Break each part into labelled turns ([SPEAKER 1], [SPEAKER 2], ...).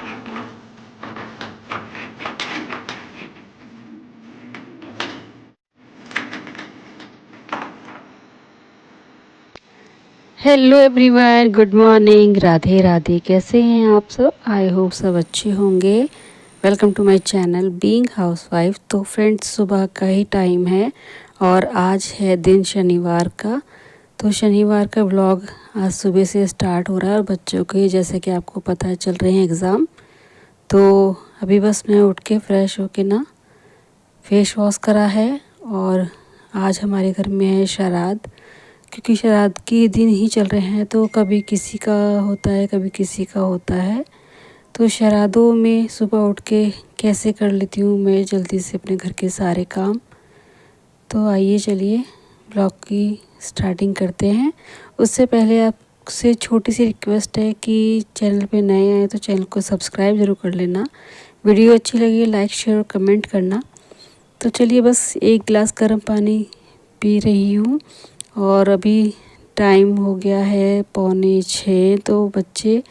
[SPEAKER 1] Hello everyone, good morning, Radhe Radhe. कैसे हैं आप सब? आई होप सब अच्छे होंगे। Welcome to my channel being housewife. तो फ्रेंड्स, सुबह का ही टाइम है और आज है दिन शनिवार का। तो शनिवार का व्लॉग आज सुबह से स्टार्ट हो रहा है और बच्चों के, जैसे कि आपको पता है, चल रहे हैं एग्ज़ाम। तो अभी बस मैं उठ के फ्रेश होके ना फेस वॉश करा है और आज हमारे घर में है श्राद्ध। क्योंकि श्राद्ध के दिन ही चल रहे हैं, तो कभी किसी का होता है, कभी किसी का होता है। तो श्राद्धों में सुबह उठ के कैसे कर लेती हूँ मैं जल्दी से अपने घर के सारे काम। तो आइए चलिए ब्लॉग की स्टार्टिंग करते हैं। उससे पहले आपसे छोटी सी रिक्वेस्ट है कि चैनल पे नए आए तो चैनल को सब्सक्राइब ज़रूर कर लेना। वीडियो अच्छी लगी लाइक शेयर और कमेंट करना। तो चलिए, बस एक गिलास गर्म पानी पी रही हूँ और अभी टाइम हो गया है 5:45। तो बच्चे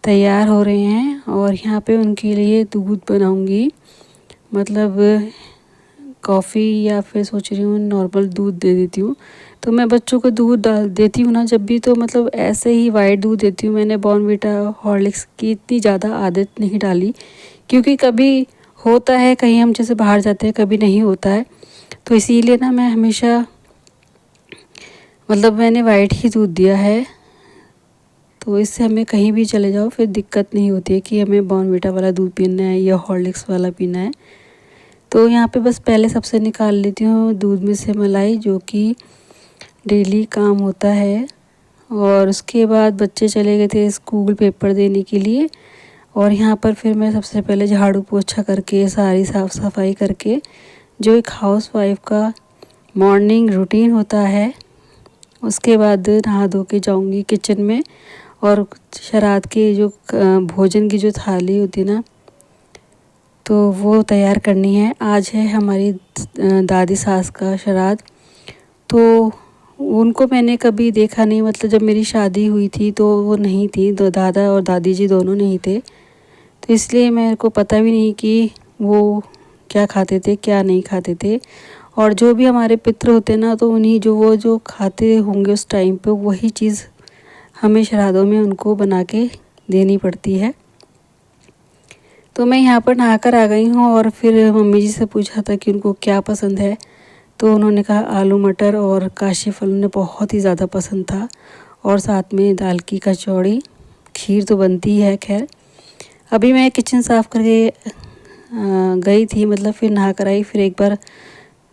[SPEAKER 1] तैयार हो रहे हैं और यहाँ पे उनके लिए दूध बनाऊंगी, मतलब कॉफ़ी, या फिर सोच रही हूँ नॉर्मल दूध दे देती हूँ। तो मैं बच्चों को दूध डाल देती हूँ ना जब भी, तो मतलब ऐसे ही वाइट दूध देती हूँ। मैंने बॉर्नवीटा हॉर्लिक्स की इतनी ज़्यादा आदत नहीं डाली, क्योंकि कभी होता है कहीं हम जैसे बाहर जाते हैं, कभी नहीं होता है। तो इसीलिए ना मैं हमेशा, मतलब मैंने वाइट ही दूध दिया है। तो इससे हमें कहीं भी चले जाओ फिर दिक्कत नहीं होती है कि हमें बॉर्नवीटा वाला दूध पीना है या हॉर्लिक्स वाला पीना है। तो यहाँ पे बस पहले सबसे निकाल लेती हूँ दूध में से मलाई, जो कि डेली काम होता है। और उसके बाद बच्चे चले गए थे स्कूल पेपर देने के लिए, और यहाँ पर फिर मैं सबसे पहले झाड़ू पोछा करके सारी साफ़ सफाई करके, जो एक हाउसवाइफ का मॉर्निंग रूटीन होता है, उसके बाद नहा धो के जाऊँगी किचन में। और श्राद्ध के जो भोजन की जो थाली होती है ना, तो वो तैयार करनी है। आज है हमारी दादी सास का श्राद्ध। तो उनको मैंने कभी देखा नहीं, मतलब जब मेरी शादी हुई थी तो वो नहीं थी, दो दादा और दादी जी दोनों नहीं थे। तो इसलिए मेरे को पता भी नहीं कि वो क्या खाते थे क्या नहीं खाते थे। और जो भी हमारे पितृ होते ना, तो उन्हीं जो खाते होंगे उस टाइम पे, वही चीज़ हमें श्राद्धों में उनको बना के देनी पड़ती है। तो मैं यहाँ पर नहाकर आ गई हूँ और फिर मम्मी जी से पूछा था कि उनको क्या पसंद है। तो उन्होंने कहा आलू मटर और काशी फल उन्हें बहुत ही ज़्यादा पसंद था, और साथ में दाल की कचौड़ी, खीर तो बनती है। खैर, अभी मैं किचन साफ़ करके गई थी, मतलब फिर नहा कर आई। फिर एक बार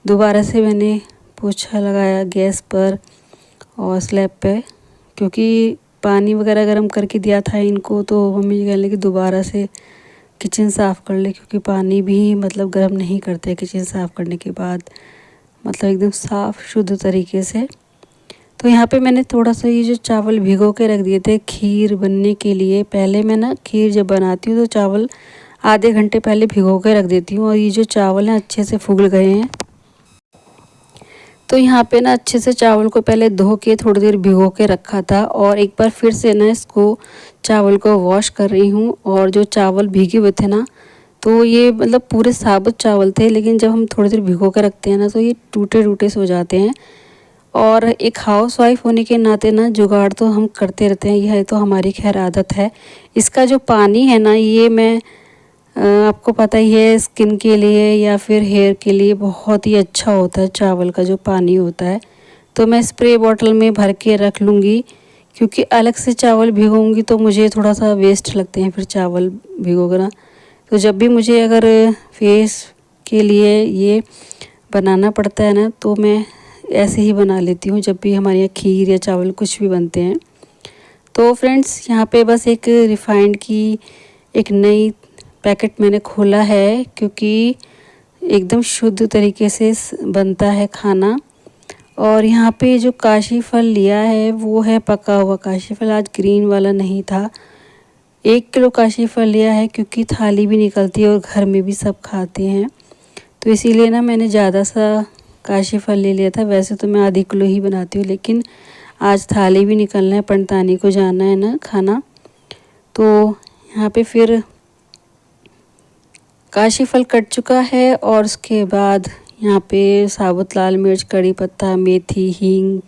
[SPEAKER 1] दोबारा से मैंने पोछा लगाया गैस पर और स्लैब पे, क्योंकि पानी वगैरह गर्म करके दिया था इनको। तो मम्मी जी कहने लगी दोबारा से किचन साफ़ कर ले, क्योंकि पानी भी मतलब गर्म नहीं करते किचन साफ़ करने के बाद, मतलब एकदम साफ़ शुद्ध तरीके से। तो यहाँ पे मैंने थोड़ा सा ये जो चावल भिगो के रख दिए थे खीर बनने के लिए। पहले मैं ना खीर जब बनाती हूँ तो चावल आधे घंटे पहले भिगो के रख देती हूँ, और ये जो चावल हैं अच्छे से फूल गए हैं। तो यहाँ पे ना अच्छे से चावल को पहले धो के थोड़ी देर भिगो के रखा था, और एक बार फिर से ना इसको चावल को वॉश कर रही हूँ। और जो चावल भीगे हुए थे ना, तो ये मतलब पूरे साबुत चावल थे, लेकिन जब हम थोड़ी देर भिगो के रखते हैं ना, तो ये टूटे टूटे से हो जाते हैं। और एक हाउसवाइफ होने के नाते ना जुगाड़ तो हम करते रहते हैं, यह तो हमारी खैर आदत है। इसका जो पानी है ना, ये मैं आपको पता ही है, स्किन के लिए या फिर हेयर के लिए बहुत ही अच्छा होता है चावल का जो पानी होता है। तो मैं स्प्रे बॉटल में भर के रख लूँगी, क्योंकि अलग से चावल भिगोऊँगी तो मुझे थोड़ा सा वेस्ट लगते हैं फिर चावल भिगोना। तो जब भी मुझे अगर फेस के लिए ये बनाना पड़ता है ना, तो मैं ऐसे ही बना लेती हूँ जब भी हमारे यहाँ खीर या चावल कुछ भी बनते हैं। तो फ्रेंड्स, यहाँ पे बस एक रिफाइंड की एक नई पैकेट मैंने खोला है, क्योंकि एकदम शुद्ध तरीके से बनता है खाना। और यहाँ पे जो काशी फल लिया है वो है पका हुआ काशी फल, आज ग्रीन वाला नहीं था। 1 किलो काशी फल लिया है, क्योंकि थाली भी निकलती है और घर में भी सब खाते हैं। तो इसीलिए ना मैंने ज़्यादा सा काशी फल ले लिया था। वैसे तो मैं आधी किलो ही बनाती हूँ, लेकिन आज थाली भी निकलना है, पंडतानी को जाना है ना खाना। तो यहाँ पे फिर काशी फल कट चुका है और उसके बाद यहाँ पे साबुत लाल मिर्च, कड़ी पत्ता, मेथी, हींग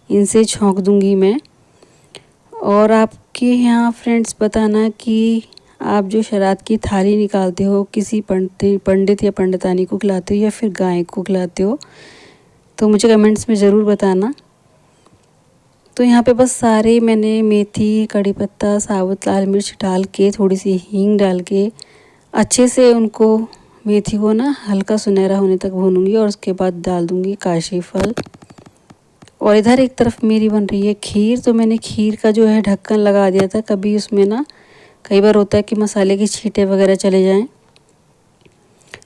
[SPEAKER 1] इनसे छौंक दूंगी मैं। और आपके यहाँ फ्रेंड्स बताना कि आप जो श्राद्ध की थाली निकालते हो किसी पंडित या पंडितानी को खिलाते हो या फिर गाय को खिलाते हो, तो मुझे कमेंट्स में ज़रूर बताना। तो यहाँ पे बस सारे मैंने मेथी, कड़ी पत्ता, साबुत लाल मिर्च डाल के, थोड़ी सी हींग डाल के अच्छे से उनको, मेथी को ना हल्का सुनहरा होने तक भूनूंगी और उसके बाद डाल दूंगी काशी फल। और इधर एक तरफ मेरी बन रही है खीर। तो मैंने खीर का जो है ढक्कन लगा दिया था, कभी उसमें ना कई बार होता है कि मसाले की छींटे वगैरह चले जाएं।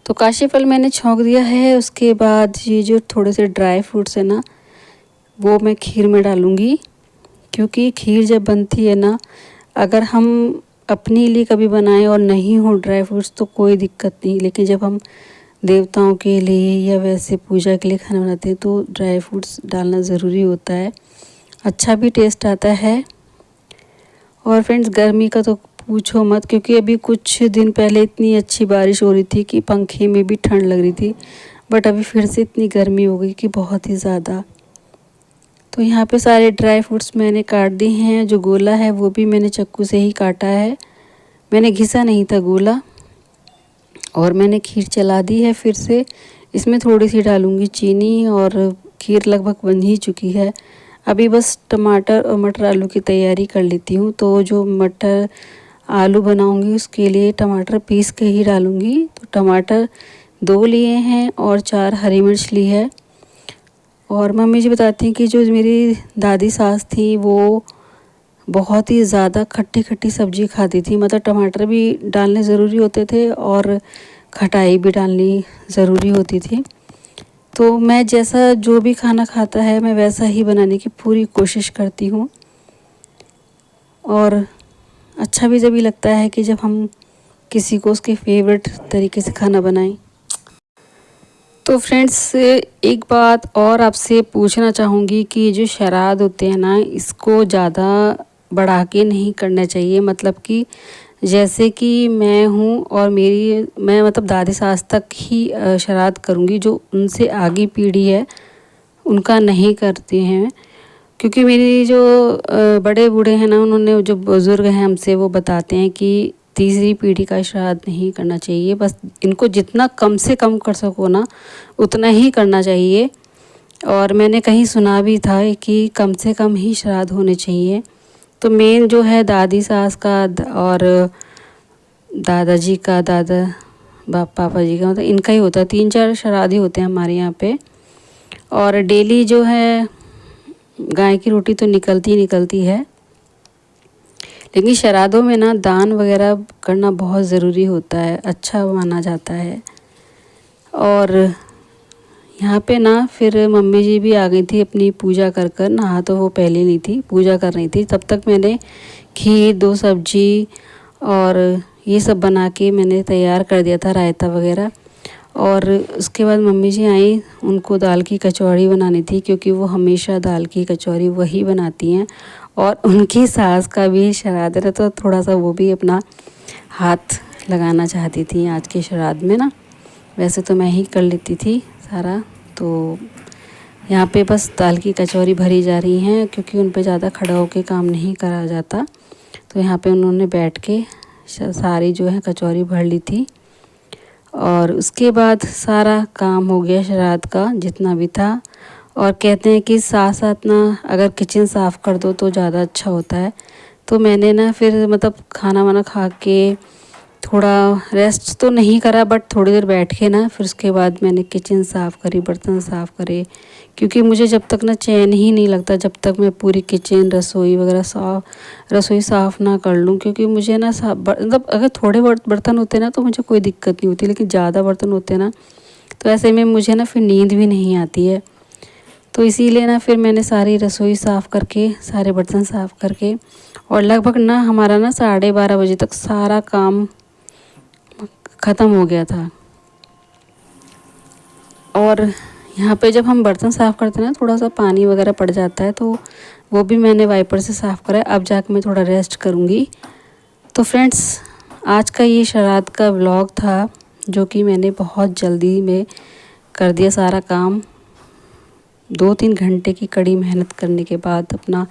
[SPEAKER 1] तो काशी फल मैंने छौंक दिया है। उसके बाद ये जो थोड़े से ड्राई फ्रूट्स है ना, वो मैं खीर में डालूँगी, क्योंकि खीर जब बनती है ना, अगर हम अपने लिए कभी बनाएं और नहीं हो ड्राई फ्रूट्स तो कोई दिक्कत नहीं, लेकिन जब हम देवताओं के लिए या वैसे पूजा के लिए खाना बनाते हैं तो ड्राई फ्रूट्स डालना ज़रूरी होता है, अच्छा भी टेस्ट आता है। और फ्रेंड्स गर्मी का तो पूछो मत, क्योंकि अभी कुछ दिन पहले इतनी अच्छी बारिश हो रही थी कि पंखे में भी ठंड लग रही थी, बट अभी फिर से इतनी गर्मी हो गई कि बहुत ही ज़्यादा। तो यहाँ पे सारे ड्राई फ्रूट्स मैंने काट दिए हैं। जो गोला है वो भी मैंने चाकू से ही काटा है, मैंने घिसा नहीं था गोला। और मैंने खीर चला दी है फिर से। इसमें थोड़ी सी डालूँगी चीनी और खीर लगभग बन ही चुकी है। अभी बस टमाटर और मटर आलू की तैयारी कर लेती हूँ। तो जो मटर आलू बनाऊँगी उसके लिए टमाटर पीस के ही डालूँगी। तो टमाटर 2 लिए हैं और 4 हरी मिर्च ली है। और मम्मी जी बताती हैं कि जो मेरी दादी सास थी वो बहुत ही ज़्यादा खट्टी खट्टी सब्ज़ी खाती थी, मतलब टमाटर भी डालने ज़रूरी होते थे और खटाई भी डालनी ज़रूरी होती थी। तो मैं जैसा जो भी खाना खाता है मैं वैसा ही बनाने की पूरी कोशिश करती हूँ। और अच्छा भी जब भी लगता है कि जब हम किसी को उसके फेवरेट तरीके से खाना बनाएं। तो फ्रेंड्स एक बात और आपसे पूछना चाहूँगी कि जो श्राद्ध होते हैं ना, इसको ज़्यादा बढ़ा के नहीं करना चाहिए। मतलब कि जैसे कि मैं हूँ और मैं मतलब दादी सास तक ही श्राद्ध करूँगी, जो उनसे आगे पीढ़ी है उनका नहीं करते हैं। क्योंकि मेरी जो बड़े बूढ़े हैं ना, उन्होंने, जो बुज़ुर्ग हैं हमसे, वो बताते हैं कि तीसरी पीढ़ी का श्राद्ध नहीं करना चाहिए। बस इनको जितना कम से कम कर सको ना उतना ही करना चाहिए। और मैंने कहीं सुना भी था कि कम से कम ही श्राद्ध होने चाहिए। तो मेन जो है दादी सास का और दादाजी का, पापा जी का, मतलब इनका ही होता है। 3-4 श्राद्ध ही होते हैं हमारे यहाँ पे। और डेली जो है गाय की रोटी तो निकलती है, लेकिन श्राद्धों में ना दान वगैरह करना बहुत ज़रूरी होता है, अच्छा माना जाता है। और यहाँ पे ना फिर मम्मी जी भी आ गई थी अपनी पूजा कर नहा, तो वो पहले नहीं थी, पूजा कर रही थी। तब तक मैंने खीर, 2 सब्जी और ये सब बना के मैंने तैयार कर दिया था, रायता वगैरह। और उसके बाद मम्मी जी आई, उनको दाल की कचौड़ी बनानी थी, क्योंकि वो हमेशा दाल की कचौड़ी वही बनाती हैं। और उनकी सास का भी श्राद्ध है, तो थोड़ा सा वो भी अपना हाथ लगाना चाहती थी आज के श्राद्ध में ना। वैसे तो मैं ही कर लेती थी सारा। तो यहाँ पे बस दाल की कचौरी भरी जा रही हैं, क्योंकि उन पे ज़्यादा खड़ा होकर काम नहीं करा जाता। तो यहाँ पे उन्होंने बैठ के सारी जो है कचौरी भर ली थी। और उसके बाद सारा काम हो गया श्राद्ध का जितना भी था। और कहते हैं कि साथ साथ ना अगर किचन साफ़ कर दो तो ज़्यादा अच्छा होता है। तो मैंने ना फिर मतलब खाना वाना खा के थोड़ा रेस्ट तो नहीं करा, बट थोड़ी देर बैठ के ना फिर उसके बाद मैंने किचन साफ़ करी, बर्तन साफ़ करे। क्योंकि मुझे जब तक ना चैन ही नहीं लगता जब तक मैं पूरी किचन, रसोई वगैरह रसोई साफ़ ना कर लूँ। क्योंकि मुझे ना मतलब अगर थोड़े बर्तन होते ना तो मुझे कोई दिक्कत नहीं होती, लेकिन ज़्यादा बर्तन होते ना तो ऐसे में मुझे ना फिर नींद भी नहीं आती है। तो इसीलिए ना फिर मैंने सारी रसोई साफ़ करके, सारे बर्तन साफ़ करके, और लगभग ना हमारा ना 12:30 बजे तक सारा काम ख़त्म हो गया था। और यहाँ पे जब हम बर्तन साफ़ करते हैं ना, थोड़ा सा पानी वगैरह पड़ जाता है, तो वो भी मैंने वाइपर से साफ़ करा है। अब जाकर मैं थोड़ा रेस्ट करूँगी। तो फ्रेंड्स आज का ये श्राद्ध का व्लॉग था, जो कि मैंने बहुत जल्दी में कर दिया सारा काम। 2-3 घंटे की कड़ी मेहनत करने के बाद अपना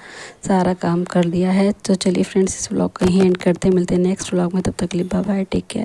[SPEAKER 1] सारा काम कर लिया है। तो चलिए फ्रेंड्स, इस व्लॉग का ही एंड करते हैं। मिलते हैं नेक्स्ट व्लॉग में, तब तक के लिए बाय बाय, टेक केयर।